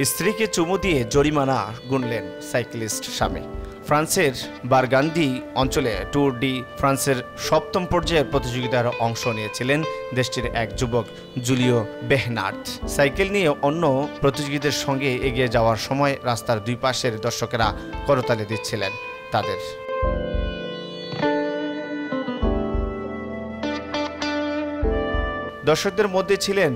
স্ত্রীকে চুমু দিয়ে জরিমানা গুনলেন সাইক্লিস্ট স্বামী। ফ্রান্সের বারগান্ডি অঞ্চলে ট্যুর ডি ফ্রান্সের ৭ম পর্যায়ের প্রতিযোগিতার অংশ নিয়েছিলেন দেশটির এক যুবক জুলিও বেহনার্দ। সাইকেল নিয়ে অন্য প্রতিযোগীদের সঙ্গে এগিয়ে যাওয়ার সময় রাস্তার দুই পাশের দর্শকেরা করতালি দিচ্ছিলেন তাদের। দর্শকদের মধ্যে ছিলেন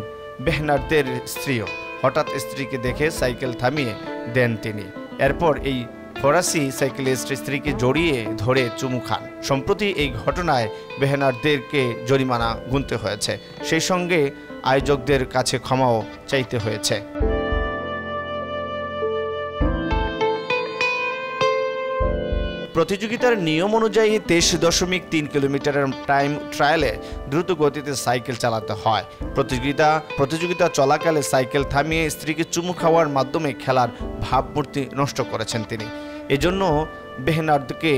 বেহনার্দের স্ত্রীও। হঠাৎ স্ত্রীকে দেখে সাইকেল থামিয়ে দেন তিনি। এরপর এই ফরাসি সাইকেলিস্ট স্ত্রীকে জড়িয়ে ধরে চুমু খান। সম্প্রতি এই ঘটনায় বেহনার্দেরকে জরিমানা গুনতে হয়েছে, সেই সঙ্গে আয়োজকদের কাছে ক্ষমাও চাইতে হয়েছে। প্রতিযোগিতার নিয়ম অনুযায়ী 23.3 কিলোমিটারের টাইম ট্রায়ালে দ্রুত গতিতে সাইকেল চালাতে হয়। প্রতিযোগিতা চলাকালে সাইকেল থামিয়ে স্ত্রীকে চুমু খাওয়ার মাধ্যমে খেলার ভাবমূর্তি নষ্ট করেছেন তিনি। এজন্য বেহনার্দকে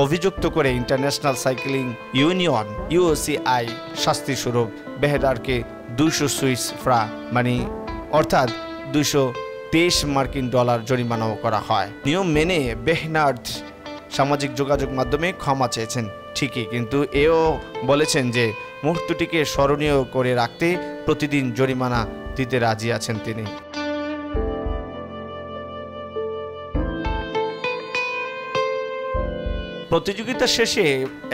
অভিযুক্ত করে ইন্টারন্যাশনাল সাইক্লিং ইউনিয়ন UCI শাস্তিস্বরূপ বেহনার্দকে 200 সুইস ফ্রা অর্থাৎ $223 জরিমানাও করা হয়। নিয়ম মেনে বেহনার্দ সামাজিক যোগাযোগ মাধ্যমে ক্ষমা চেয়েছেন ঠিকই, কিন্তু এও বলেছেন যে মুহূর্তটিকে স্মরণীয় করে রাখতে প্রতিদিন জরিমানা দিতে রাজি আছেন তিনি। প্রতিযোগিতা শেষে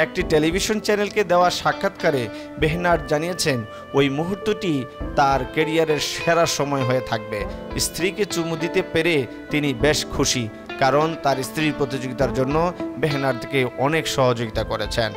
একটি টেলিভিশন চ্যানেলকে দেওয়া সাক্ষাৎকারে বেহনার্দ জানিয়েছেন ওই মুহূর্তটি তার ক্যারিয়ারের সেরা সময় হয়ে থাকবে। স্ত্রীকে চুমু দিতে পেরে তিনি বেশ খুশি, কারণ তার স্ত্রীর প্রতিযোগিতার জন্য বেহনার্দকে অনেক সহযোগিতা করেছেন।